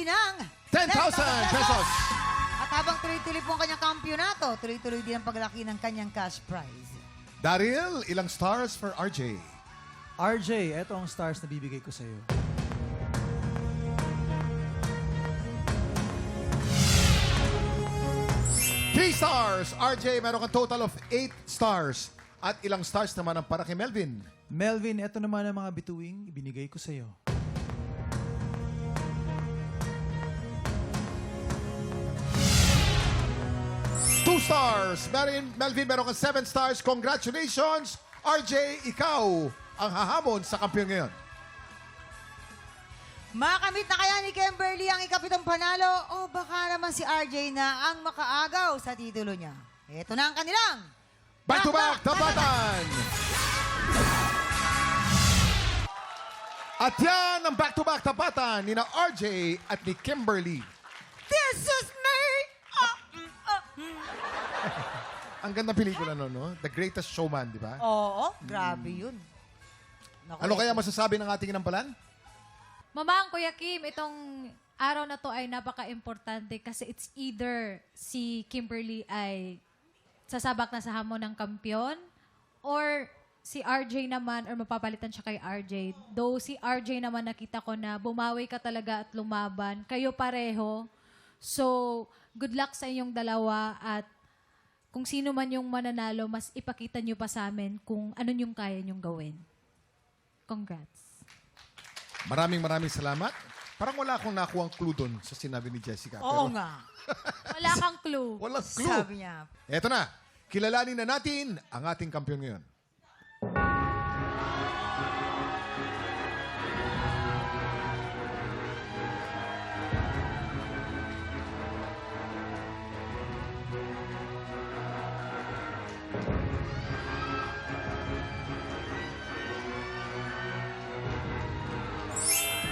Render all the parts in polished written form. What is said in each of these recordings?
fee ng 10,000 pesos. At habang tuloy-tuloy po ang kanyang kampyonato, tuloy-tuloy din ang paglaki ng kanyang cash prize. Daryl, ilang stars for RJ? RJ, eto ang stars na bibigay ko sa'yo. Three stars. RJ, meron kang total of 8 stars. At ilang stars naman ang para kay Melvin? Melvin, eto naman ang mga bituing ibinigay ko sa'yo. Two stars. Melvin, meron kang 7 stars. Congratulations. RJ, ikaw ang hahamon sa kampiyon ngayon. Makamit na kaya ni Kimberly ang ikapitong panalo o baka naman si RJ na ang makaagaw sa titulo niya? Ito na ang kanilang Back-to-back tapatan. At yan ang back-to-back tapatan ni na RJ at ni Kimberly. This is me! Ang gandang pelikula no? The Greatest Showman, di ba? Oo, grabe yun. Naku, Ano kaya masasabi ng ating inampalan? Mamang, Kuya Kim, itong araw na to ay napaka-importante kasi it's either si Kimberly ay sasabak na sa hamon ng kampiyon or si RJ naman or mapapalitan siya kay RJ. Though si RJ naman nakita ko na bumawi ka talaga at lumaban. Kayo pareho. So, good luck sa inyong dalawa at kung sino man yung mananalo, mas ipakita nyo pa sa amin kung ano yung kaya nyong gawin. Congrats. Maraming salamat. Parang wala akong nakuha ang clue doon sa sinabi ni Jessica. Oo Pero nga. Wala kang clue. walang clue. Sabi niya. Eto na. Kilalanin na natin ang ating kampiyon ngayon.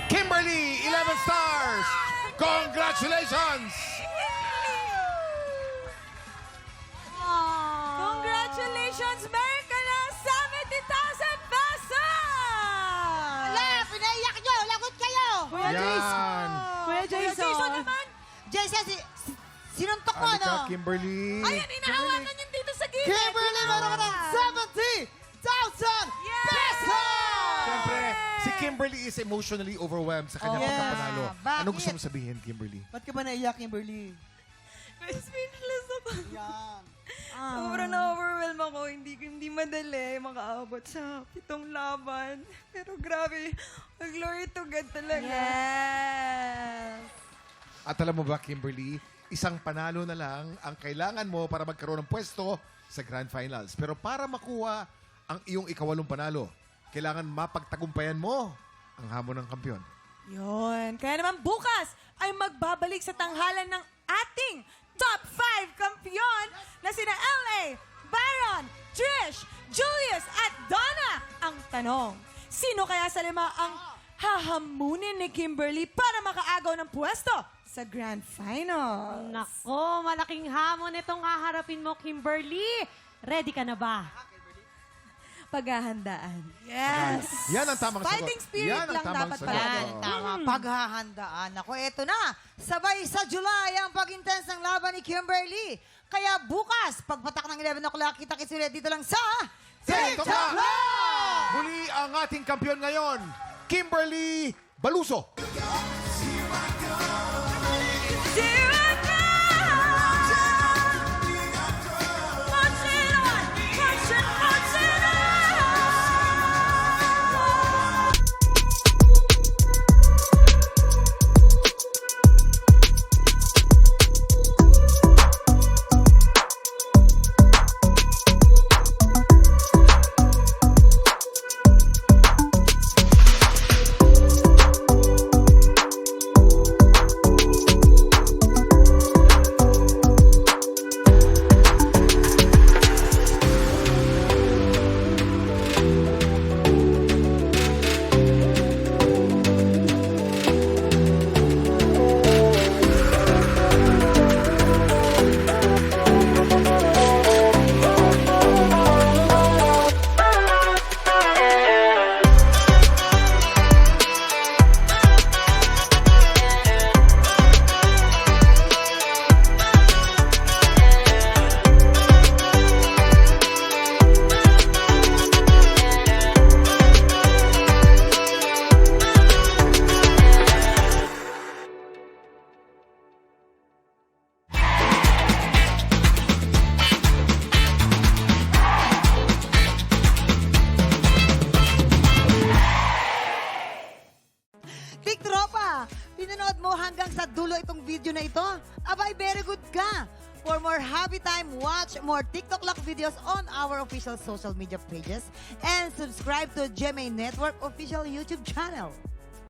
Kimberly, 11 stars! Congratulations! Congratulations! Meron ka na 70,000 pesos! Wala, pinaiyak nyo. Lagot kayo. Kuya Jason! Kuya Jason naman! Jessica, sinuntok mo, Halika, ano? Kimberly. Ayan, inahawakan yung dito sa gilid! Kimberly, meron ka ng 70,000 pesos! Siyempre, si Kimberly is emotionally overwhelmed sa kanyang Oh. pagkapanalo. Bakit? Ano gusto mo sabihin, Kimberly? Ba't ka ba naiyak, Kimberly? Speechless ako. Yan. Sobrang na-overwhelm ako. Hindi madali makaabot sa 7 laban. Pero grabe, glory to God talaga. Yes! At alam mo ba, Kimberly, isang panalo na lang ang kailangan mo para magkaroon ng pwesto sa Grand Finals. Pero para makuha ang iyong ikawalong panalo, kailangan mapagtagumpayan mo ang hamon ng kampiyon. Yun. Kaya naman bukas ay magbabalik sa tanghalan ng ating top 5 kampiyon na sina LA, Byron, Trish, Julius at Donna. Ang tanong, sino kaya sa 5 ang hahamunin ni Kimberly para makaagaw ng pwesto sa Grand Final? Nako, malaking hamon itong haharapin mo, Kimberly. Ready ka na ba? Paghahandaan. Yes! Yan ang tamang sagot. Fighting spirit Yan ang lang tamang dapat sagot. pala. Yan, tama. Paghahandaan. Ako, eto na. Sabay sa July ang pag-intense ng laban ni Kimberly. Kaya bukas, pagpatak ng 11 o'clock, kita-kits ulit dito lang sa TikTok! TikTok! Muli ang ating kampiyon ngayon, Kimberly Baluso. ba? Pinanood mo hanggang sa dulo itong video na ito? Abay, very good ka! For more happy time, watch more TikTok Lock videos on our official social media pages and subscribe to GMA Network official YouTube channel.